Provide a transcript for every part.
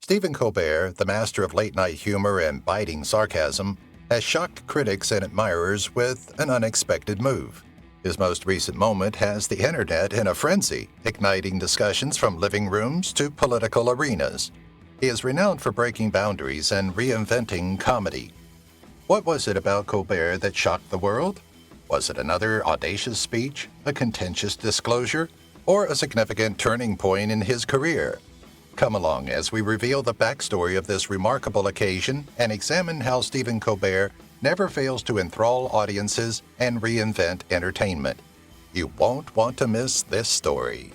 Stephen Colbert, the master of late-night humor and biting sarcasm, has shocked critics and admirers with an unexpected move. His most recent moment has the internet in a frenzy, igniting discussions from living rooms to political arenas. He is renowned for breaking boundaries and reinventing comedy. What was it about Colbert that shocked the world? Was it another audacious speech, a contentious disclosure, or a significant turning point in his career? Come along as we reveal the backstory of this remarkable occasion and examine how Stephen Colbert never fails to enthrall audiences and reinvent entertainment. You won't want to miss this story.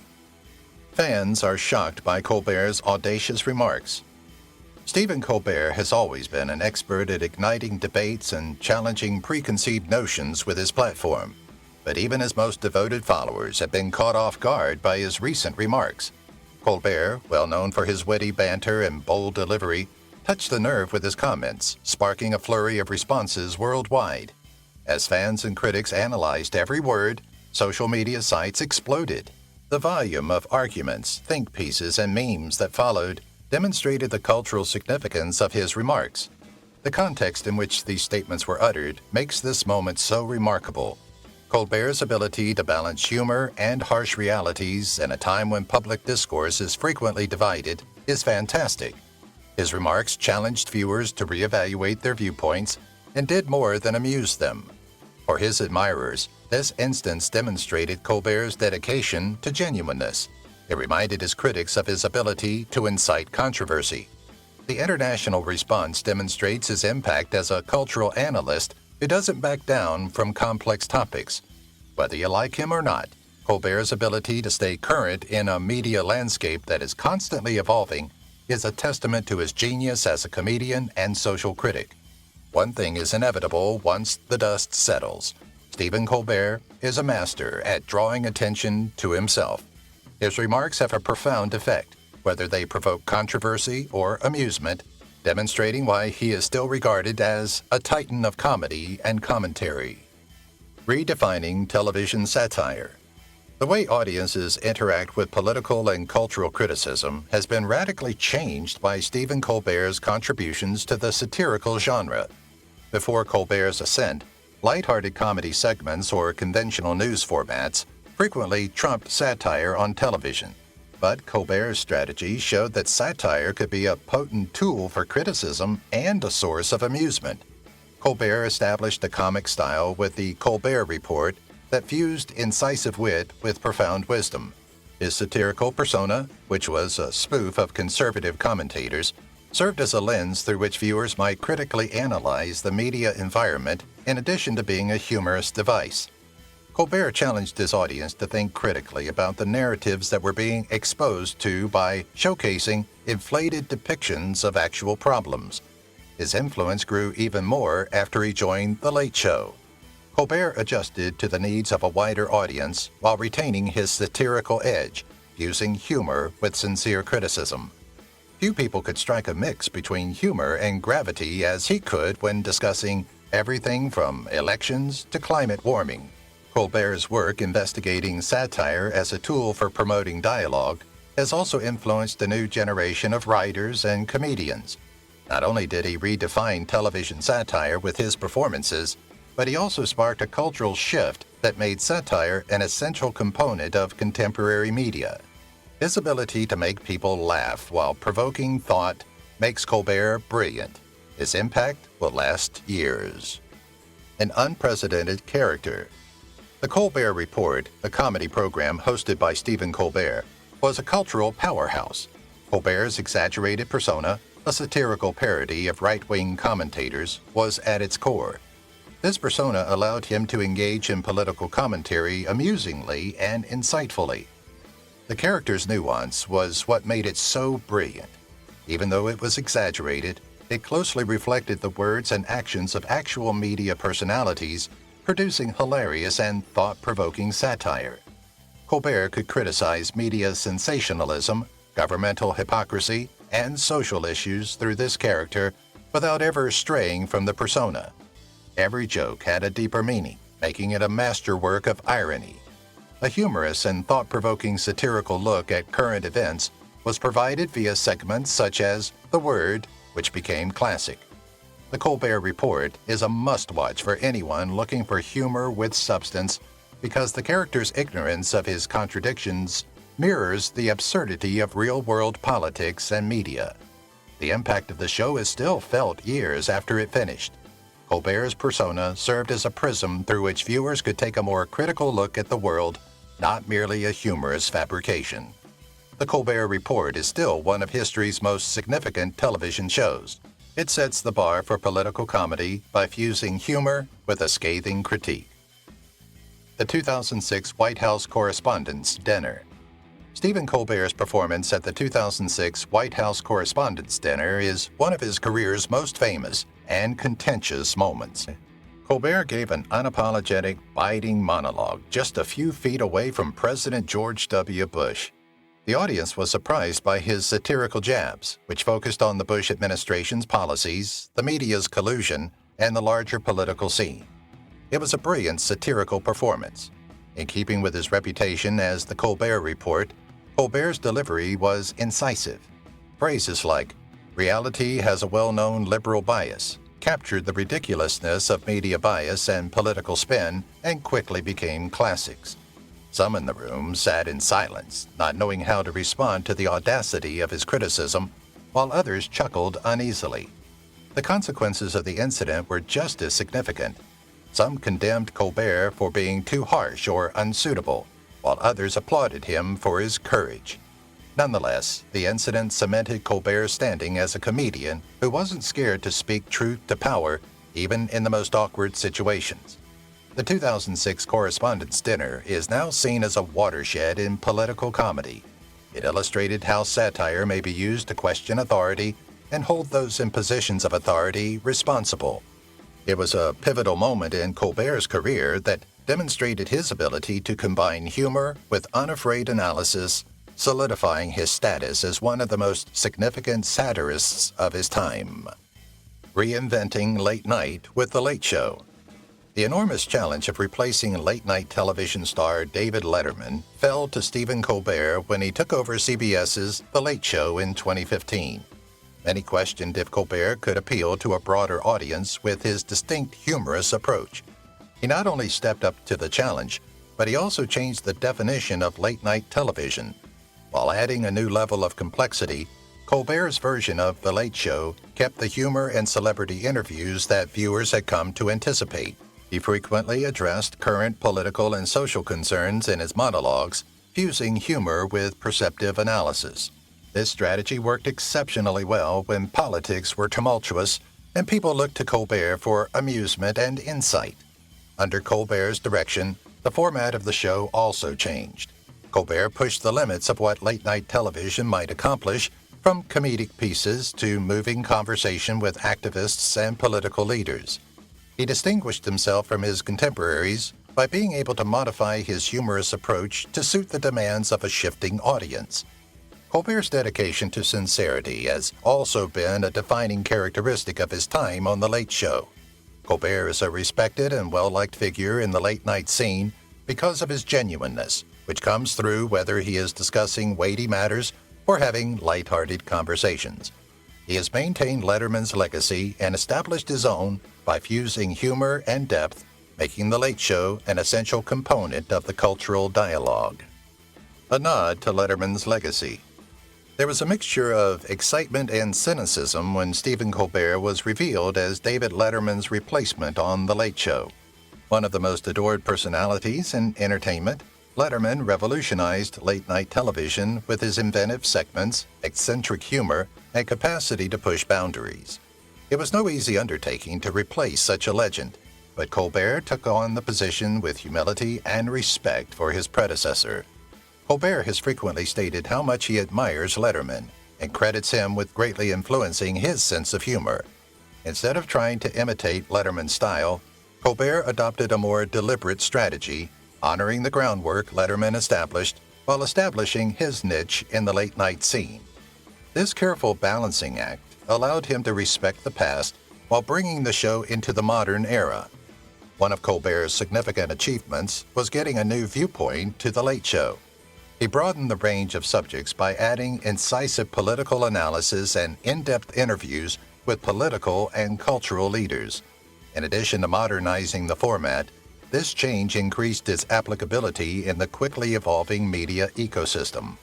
Fans are shocked by Colbert's audacious remarks. Stephen Colbert has always been an expert at igniting debates and challenging preconceived notions with his platform, but even his most devoted followers have been caught off guard by his recent remarks. Colbert, well known for his witty banter and bold delivery, touched the nerve with his comments, sparking a flurry of responses worldwide. As fans and critics analyzed every word, social media sites exploded. The volume of arguments, think pieces, and memes that followed demonstrated the cultural significance of his remarks. The context in which these statements were uttered makes this moment so remarkable. Colbert's ability to balance humor and harsh realities in a time when public discourse is frequently divided is fantastic. His remarks challenged viewers to reevaluate their viewpoints and did more than amuse them. For his admirers, this instance demonstrated Colbert's dedication to genuineness. It reminded his critics of his ability to incite controversy. The international response demonstrates his impact as a cultural analyst who doesn't back down from complex topics. Whether you like him or not, Colbert's ability to stay current in a media landscape that is constantly evolving is a testament to his genius as a comedian and social critic. One thing is inevitable once the dust settles. Stephen Colbert is a master at drawing attention to himself. His remarks have a profound effect, whether they provoke controversy or amusement, demonstrating why he is still regarded as a titan of comedy and commentary. Redefining television satire. The way audiences interact with political and cultural criticism has been radically changed by Stephen Colbert's contributions to the satirical genre. Before Colbert's ascent, lighthearted comedy segments or conventional news formats frequently trumped satire on television. But Colbert's strategy showed that satire could be a potent tool for criticism and a source of amusement. Colbert established a comic style with the Colbert Report that fused incisive wit with profound wisdom. His satirical persona, which was a spoof of conservative commentators, served as a lens through which viewers might critically analyze the media environment in addition to being a humorous device. Colbert challenged his audience to think critically about the narratives that were being exposed to by showcasing inflated depictions of actual problems. His influence grew even more after he joined The Late Show. Colbert adjusted to the needs of a wider audience while retaining his satirical edge, fusing humor with sincere criticism. Few people could strike a mix between humor and gravity as he could when discussing everything from elections to climate warming. Colbert's work investigating satire as a tool for promoting dialogue has also influenced a new generation of writers and comedians. Not only did he redefine television satire with his performances, but he also sparked a cultural shift that made satire an essential component of contemporary media. His ability to make people laugh while provoking thought makes Colbert brilliant. His impact will last years. An unprecedented character. The Colbert Report, a comedy program hosted by Stephen Colbert, was a cultural powerhouse. Colbert's exaggerated persona, a satirical parody of right-wing commentators, was at its core. This persona allowed him to engage in political commentary amusingly and insightfully. The character's nuance was what made it so brilliant. Even though it was exaggerated, it closely reflected the words and actions of actual media personalities, producing hilarious and thought-provoking satire. Colbert could criticize media sensationalism, governmental hypocrisy, and social issues through this character without ever straying from the persona. Every joke had a deeper meaning, making it a masterwork of irony. A humorous and thought-provoking satirical look at current events was provided via segments such as The Word, which became classic. The Colbert Report is a must-watch for anyone looking for humor with substance because the character's ignorance of his contradictions mirrors the absurdity of real-world politics and media. The impact of the show is still felt years after it finished. Colbert's persona served as a prism through which viewers could take a more critical look at the world, not merely a humorous fabrication. The Colbert Report is still one of history's most significant television shows. It sets the bar for political comedy by fusing humor with a scathing critique. The 2006 White House Correspondence Dinner. Stephen Colbert's performance at the 2006 White House Correspondence Dinner is one of his career's most famous and contentious moments. Colbert gave an unapologetic, biting monologue just a few feet away from President George W. Bush. The audience was surprised by his satirical jabs, which focused on the Bush administration's policies, the media's collusion, and the larger political scene. It was a brilliant satirical performance. In keeping with his reputation as the Colbert Report, Colbert's delivery was incisive. Phrases like, "Reality has a well-known liberal bias," captured the ridiculousness of media bias and political spin and quickly became classics. Some in the room sat in silence, not knowing how to respond to the audacity of his criticism, while others chuckled uneasily. The consequences of the incident were just as significant. Some condemned Colbert for being too harsh or unsuitable, while others applauded him for his courage. Nonetheless, the incident cemented Colbert's standing as a comedian who wasn't scared to speak truth to power, even in the most awkward situations. The 2006 Correspondence Dinner is now seen as a watershed in political comedy. It illustrated how satire may be used to question authority and hold those in positions of authority responsible. It was a pivotal moment in Colbert's career that demonstrated his ability to combine humor with unafraid analysis, solidifying his status as one of the most significant satirists of his time. Reinventing late night with The Late Show. The enormous challenge of replacing late-night television star David Letterman fell to Stephen Colbert when he took over CBS's The Late Show in 2015. Many questioned if Colbert could appeal to a broader audience with his distinct humorous approach. He not only stepped up to the challenge, but he also changed the definition of late-night television. While adding a new level of complexity, Colbert's version of The Late Show kept the humor and celebrity interviews that viewers had come to anticipate. He frequently addressed current political and social concerns in his monologues, fusing humor with perceptive analysis. This strategy worked exceptionally well when politics were tumultuous and people looked to Colbert for amusement and insight. Under Colbert's direction, the format of the show also changed. Colbert pushed the limits of what late-night television might accomplish, from comedic pieces to moving conversation with activists and political leaders. He distinguished himself from his contemporaries by being able to modify his humorous approach to suit the demands of a shifting audience. Colbert's dedication to sincerity has also been a defining characteristic of his time on The Late Show. Colbert is a respected and well-liked figure in the late-night scene because of his genuineness, which comes through whether he is discussing weighty matters or having light-hearted conversations. He has maintained Letterman's legacy and established his own by fusing humor and depth, making The Late Show an essential component of the cultural dialogue. A nod to Letterman's legacy. There was a mixture of excitement and cynicism when Stephen Colbert was revealed as David Letterman's replacement on The Late Show. One of the most adored personalities in entertainment, Letterman revolutionized late-night television with his inventive segments, eccentric humor, and capacity to push boundaries. It was no easy undertaking to replace such a legend, but Colbert took on the position with humility and respect for his predecessor. Colbert has frequently stated how much he admires Letterman and credits him with greatly influencing his sense of humor. Instead of trying to imitate Letterman's style, Colbert adopted a more deliberate strategy, honoring the groundwork Letterman established while establishing his niche in the late-night scene. This careful balancing act allowed him to respect the past while bringing the show into the modern era. One of Colbert's significant achievements was getting a new viewpoint to The Late Show. He broadened the range of subjects by adding incisive political analysis and in-depth interviews with political and cultural leaders. In addition to modernizing the format, this change increased its applicability in the quickly evolving media ecosystem.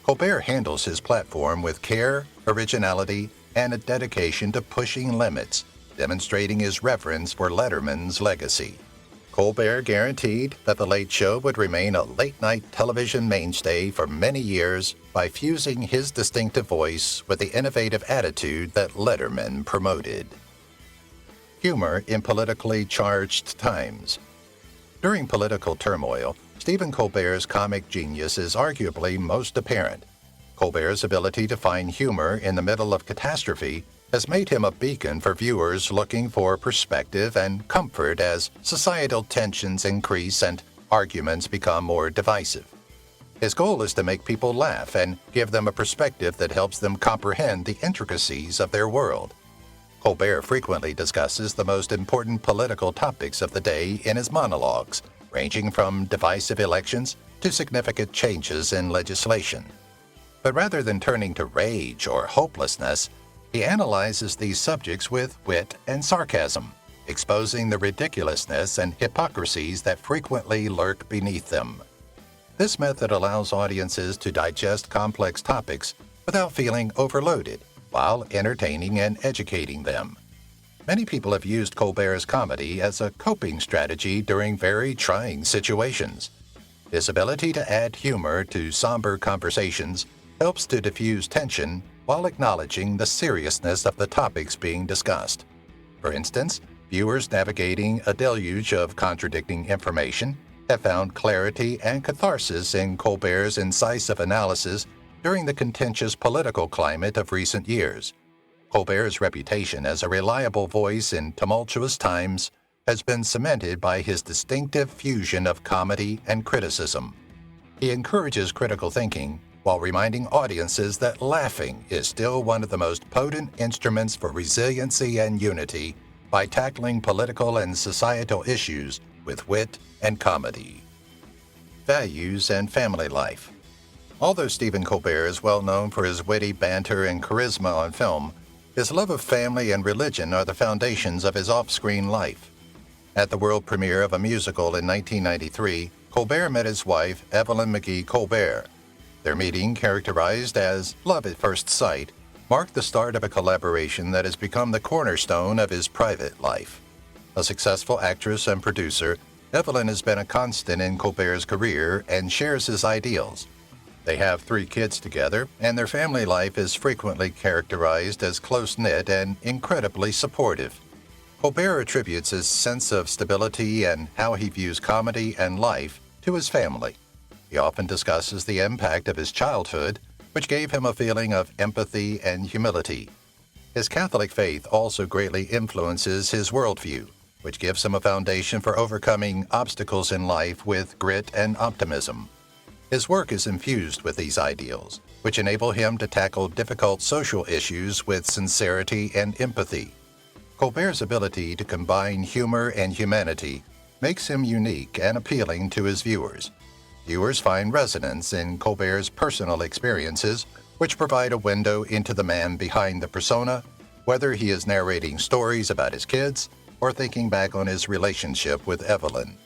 Colbert handles his platform with care, originality, and a dedication to pushing limits, demonstrating his reverence for Letterman's legacy. Colbert guaranteed that The Late Show would remain a late-night television mainstay for many years by fusing his distinctive voice with the innovative attitude that Letterman promoted. Humor in politically charged times. During political turmoil, Stephen Colbert's comic genius is arguably most apparent. Colbert's ability to find humor in the middle of catastrophe has made him a beacon for viewers looking for perspective and comfort as societal tensions increase and arguments become more divisive. His goal is to make people laugh and give them a perspective that helps them comprehend the intricacies of their world. Colbert frequently discusses the most important political topics of the day in his monologues, ranging from divisive elections to significant changes in legislation. But rather than turning to rage or hopelessness, he analyzes these subjects with wit and sarcasm, exposing the ridiculousness and hypocrisies that frequently lurk beneath them. This method allows audiences to digest complex topics without feeling overloaded, while entertaining and educating them. Many people have used Colbert's comedy as a coping strategy during very trying situations. His ability to add humor to somber conversations helps to diffuse tension while acknowledging the seriousness of the topics being discussed. For instance, viewers navigating a deluge of contradicting information have found clarity and catharsis in Colbert's incisive analysis during the contentious political climate of recent years. Colbert's reputation as a reliable voice in tumultuous times has been cemented by his distinctive fusion of comedy and criticism. He encourages critical thinking while reminding audiences that laughing is still one of the most potent instruments for resiliency and unity by tackling political and societal issues with wit and comedy. Values and family life. Although Stephen Colbert is well known for his witty banter and charisma on film, his love of family and religion are the foundations of his off-screen life. At the world premiere of a musical in 1993, Colbert met his wife, Evelyn McGee Colbert. Their meeting, characterized as love at first sight, marked the start of a collaboration that has become the cornerstone of his private life. A successful actress and producer, Evelyn has been a constant in Colbert's career and shares his ideals. They have 3 kids together, and their family life is frequently characterized as close-knit and incredibly supportive. Colbert attributes his sense of stability and how he views comedy and life to his family. He often discusses the impact of his childhood, which gave him a feeling of empathy and humility. His Catholic faith also greatly influences his worldview, which gives him a foundation for overcoming obstacles in life with grit and optimism. His work is infused with these ideals, which enable him to tackle difficult social issues with sincerity and empathy. Colbert's ability to combine humor and humanity makes him unique and appealing to his viewers. Viewers find resonance in Colbert's personal experiences, which provide a window into the man behind the persona, whether he is narrating stories about his kids or thinking back on his relationship with Evelyn.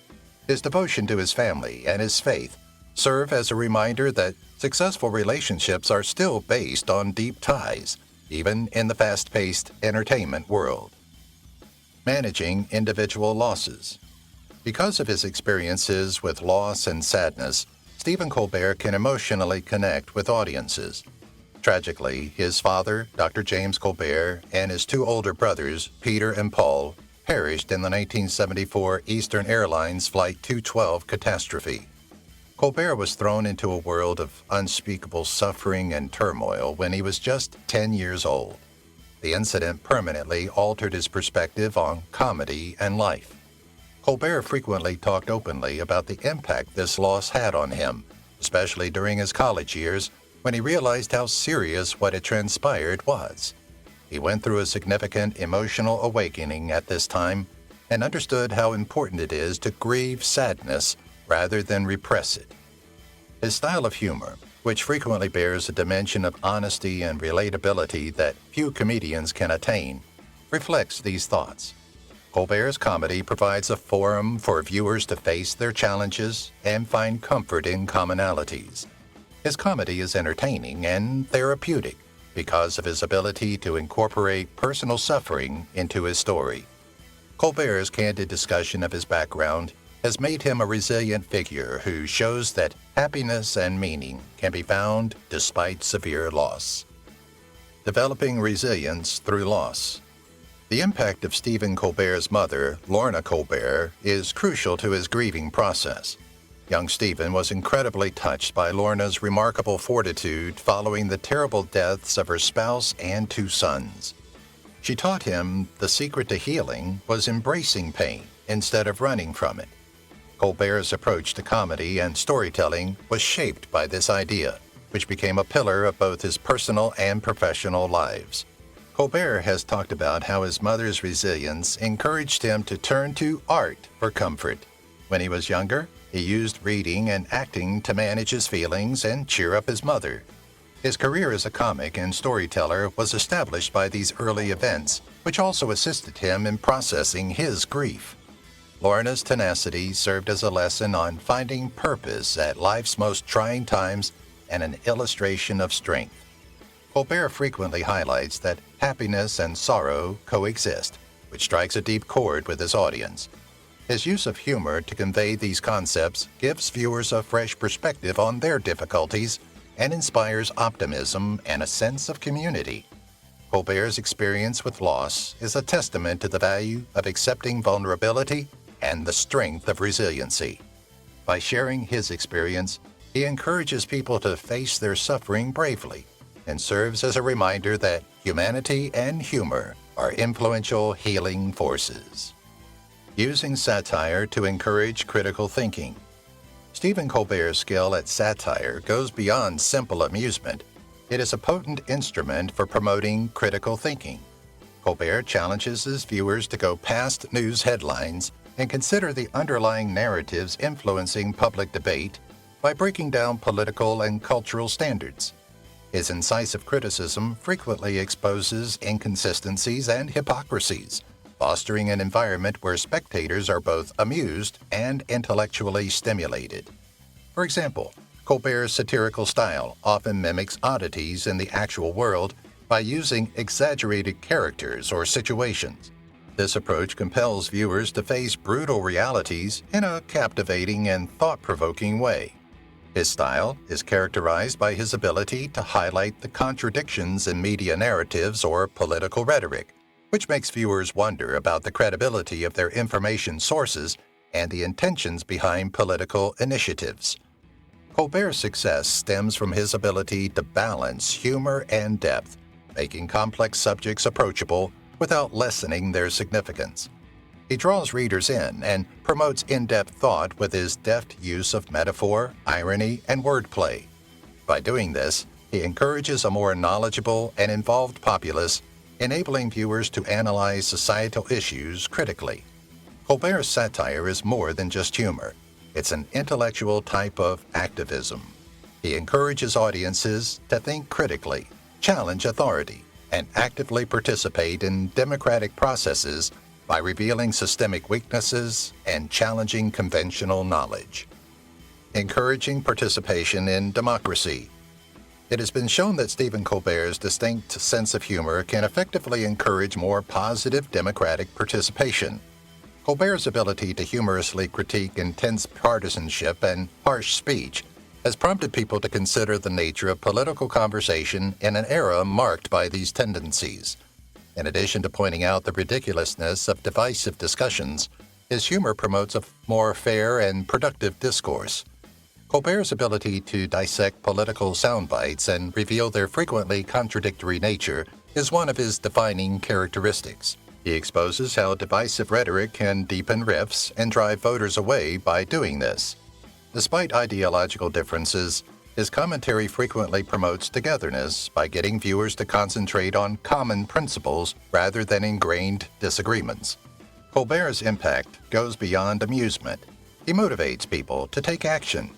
His devotion to his family and his faith serve as a reminder that successful relationships are still based on deep ties, even in the fast-paced entertainment world. Managing individual losses. Because of his experiences with loss and sadness, Stephen Colbert can emotionally connect with audiences. Tragically, his father, Dr. James Colbert, and his 2 older brothers, Peter and Paul, perished in the 1974 Eastern Airlines Flight 212 catastrophe. Colbert was thrown into a world of unspeakable suffering and turmoil when he was just 10 years old. The incident permanently altered his perspective on comedy and life. Colbert frequently talked openly about the impact this loss had on him, especially during his college years when he realized how serious what had transpired was. He went through a significant emotional awakening at this time and understood how important it is to grieve sadness rather than repress it. His style of humor, which frequently bears a dimension of honesty and relatability that few comedians can attain, reflects these thoughts. Colbert's comedy provides a forum for viewers to face their challenges and find comfort in commonalities. His comedy is entertaining and therapeutic because of his ability to incorporate personal suffering into his story. Colbert's candid discussion of his background has made him a resilient figure who shows that happiness and meaning can be found despite severe loss. Developing resilience through loss. The impact of Stephen Colbert's mother, Lorna Colbert, is crucial to his grieving process. Young Stephen was incredibly touched by Lorna's remarkable fortitude following the terrible deaths of her spouse and 2 sons. She taught him the secret to healing was embracing pain instead of running from it. Colbert's approach to comedy and storytelling was shaped by this idea, which became a pillar of both his personal and professional lives. Colbert has talked about how his mother's resilience encouraged him to turn to art for comfort. When he was younger, he used reading and acting to manage his feelings and cheer up his mother. His career as a comic and storyteller was established by these early events, which also assisted him in processing his grief. Lorna's tenacity served as a lesson on finding purpose at life's most trying times and an illustration of strength. Colbert frequently highlights that happiness and sorrow coexist, which strikes a deep chord with his audience. His use of humor to convey these concepts gives viewers a fresh perspective on their difficulties and inspires optimism and a sense of community. Colbert's experience with loss is a testament to the value of accepting vulnerability and the strength of resiliency. By sharing his experience, he encourages people to face their suffering bravely and serves as a reminder that humanity and humor are influential healing forces. Using satire to encourage critical thinking. Stephen Colbert's skill at satire goes beyond simple amusement. It is a potent instrument for promoting critical thinking. Colbert challenges his viewers to go past news headlines and consider the underlying narratives influencing public debate by breaking down political and cultural standards. His incisive criticism frequently exposes inconsistencies and hypocrisies, fostering an environment where spectators are both amused and intellectually stimulated. For example, Colbert's satirical style often mimics oddities in the actual world by using exaggerated characters or situations. This approach compels viewers to face brutal realities in a captivating and thought-provoking way. His style is characterized by his ability to highlight the contradictions in media narratives or political rhetoric, which makes viewers wonder about the credibility of their information sources and the intentions behind political initiatives. Colbert's success stems from his ability to balance humor and depth, making complex subjects approachable without lessening their significance. He draws readers in and promotes in-depth thought with his deft use of metaphor, irony, and wordplay. By doing this, he encourages a more knowledgeable and involved populace, enabling viewers to analyze societal issues critically. Colbert's satire is more than just humor. It's an intellectual type of activism. He encourages audiences to think critically, challenge authority, and actively participate in democratic processes by revealing systemic weaknesses and challenging conventional knowledge. Encouraging participation in democracy. It has been shown that Stephen Colbert's distinct sense of humor can effectively encourage more positive democratic participation. Colbert's ability to humorously critique intense partisanship and harsh speech has prompted people to consider the nature of political conversation in an era marked by these tendencies. In addition to pointing out the ridiculousness of divisive discussions, his humor promotes a more fair and productive discourse. Colbert's ability to dissect political soundbites and reveal their frequently contradictory nature is one of his defining characteristics. He exposes how divisive rhetoric can deepen rifts and drive voters away by doing this. Despite ideological differences, his commentary frequently promotes togetherness by getting viewers to concentrate on common principles rather than ingrained disagreements. Colbert's impact goes beyond amusement. He motivates people to take action.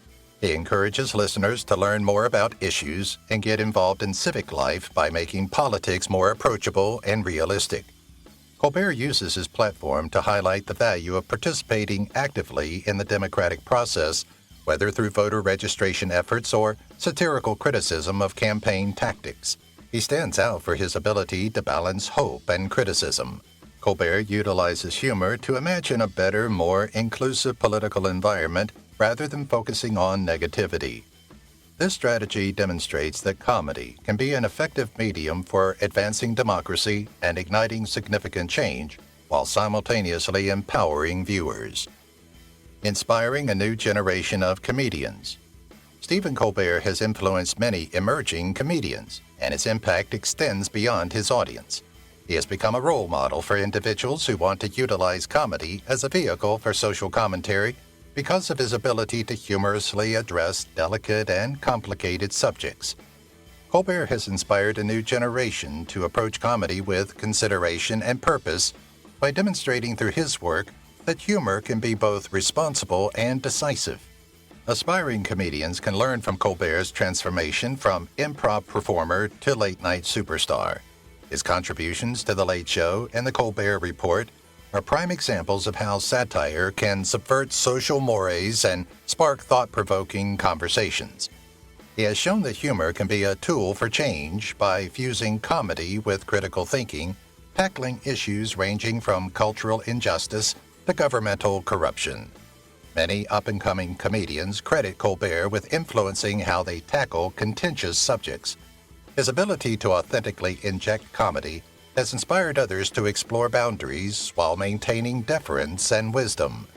He encourages listeners to learn more about issues and get involved in civic life by making politics more approachable and realistic. Colbert uses his platform to highlight the value of participating actively in the democratic process, whether through voter registration efforts or satirical criticism of campaign tactics. He stands out for his ability to balance hope and criticism. Colbert utilizes humor to imagine a better, more inclusive political environment rather than focusing on negativity. This strategy demonstrates that comedy can be an effective medium for advancing democracy and igniting significant change, while simultaneously empowering viewers. Inspiring a new generation of comedians. Stephen Colbert has influenced many emerging comedians, and his impact extends beyond his audience. He has become a role model for individuals who want to utilize comedy as a vehicle for social commentary because of his ability to humorously address delicate and complicated subjects. Colbert has inspired a new generation to approach comedy with consideration and purpose by demonstrating through his work that humor can be both responsible and decisive. Aspiring comedians can learn from Colbert's transformation from improv performer to late-night superstar. His contributions to The Late Show and The Colbert Report are prime examples of how satire can subvert social mores and spark thought-provoking conversations. He has shown that humor can be a tool for change by fusing comedy with critical thinking, tackling issues ranging from cultural injustice to governmental corruption. Many up-and-coming comedians credit Colbert with influencing how they tackle contentious subjects. His ability to authentically inject comedy has inspired others to explore boundaries while maintaining deference and wisdom.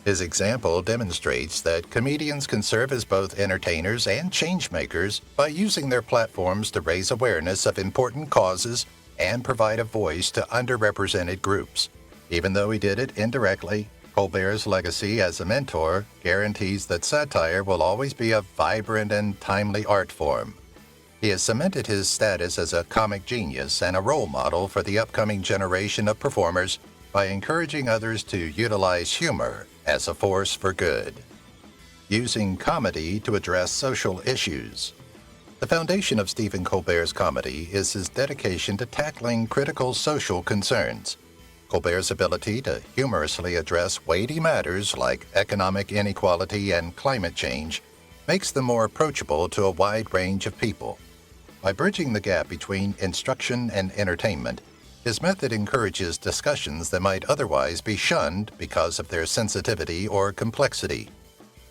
His example demonstrates that comedians can serve as both entertainers and changemakers by using their platforms to raise awareness of important causes and provide a voice to underrepresented groups. Even though he did it indirectly, Colbert's legacy as a mentor guarantees that satire will always be a vibrant and timely art form. He has cemented his status as a comic genius and a role model for the upcoming generation of performers by encouraging others to utilize humor as a force for good. Using comedy to address social issues. The foundation of Stephen Colbert's comedy is his dedication to tackling critical social concerns. Colbert's ability to humorously address weighty matters like economic inequality and climate change makes them more approachable to a wide range of people. By bridging the gap between instruction and entertainment, his method encourages discussions that might otherwise be shunned because of their sensitivity or complexity.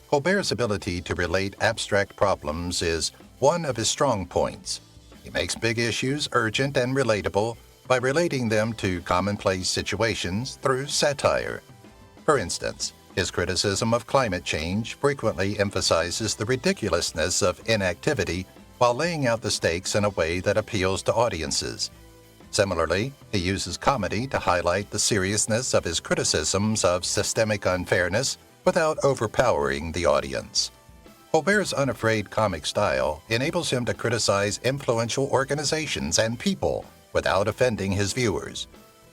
Colbert's ability to relate abstract problems is one of his strong points. He makes big issues urgent and relatable by relating them to commonplace situations through satire. For instance, his criticism of climate change frequently emphasizes the ridiculousness of inactivity while laying out the stakes in a way that appeals to audiences. Similarly, he uses comedy to highlight the seriousness of his criticisms of systemic unfairness without overpowering the audience. Colbert's unafraid comic style enables him to criticize influential organizations and people without offending his viewers.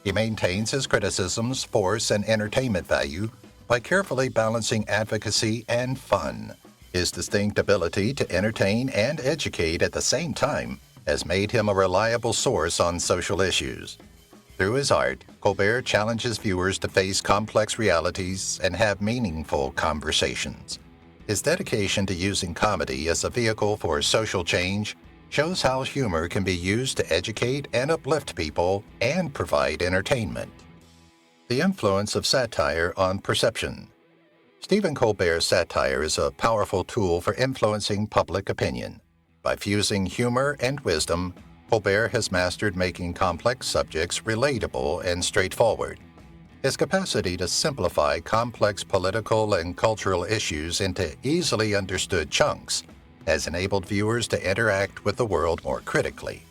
He maintains his criticism's force and entertainment value by carefully balancing advocacy and fun. His distinct ability to entertain and educate at the same time has made him a reliable source on social issues. Through his art, Colbert challenges viewers to face complex realities and have meaningful conversations. His dedication to using comedy as a vehicle for social change shows how humor can be used to educate and uplift people and provide entertainment. The influence of satire on perception. Stephen Colbert's satire is a powerful tool for influencing public opinion. By fusing humor and wisdom, Colbert has mastered making complex subjects relatable and straightforward. His capacity to simplify complex political and cultural issues into easily understood chunks has enabled viewers to interact with the world more critically.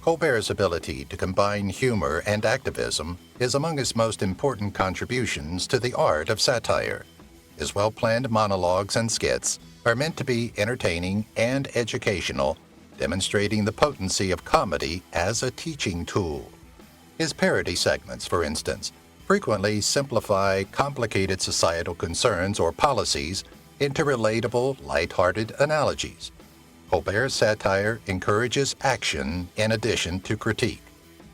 Colbert's ability to combine humor and activism is among his most important contributions to the art of satire. His well-planned monologues and skits are meant to be entertaining and educational, demonstrating the potency of comedy as a teaching tool. His parody segments, for instance, frequently simplify complicated societal concerns or policies into relatable, lighthearted analogies. Colbert's satire encourages action in addition to critique.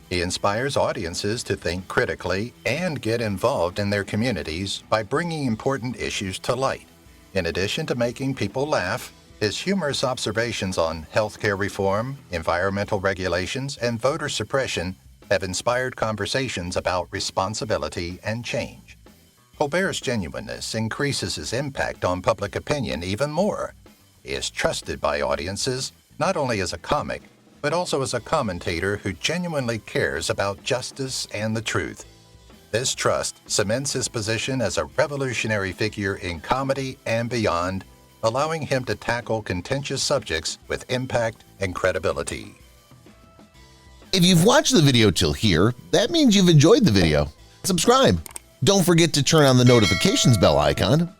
He inspires audiences to think critically and get involved in their communities by bringing important issues to light. In addition to making people laugh, his humorous observations on healthcare reform, environmental regulations, and voter suppression have inspired conversations about responsibility and change. Colbert's genuineness increases his impact on public opinion even more. He is trusted by audiences not only as a comic, but also as a commentator who genuinely cares about justice and the truth. This trust cements his position as a revolutionary figure in comedy and beyond, allowing him to tackle contentious subjects with impact and credibility. If you've watched the video till here, that means you've enjoyed the video. Subscribe. Don't forget to turn on the notifications bell icon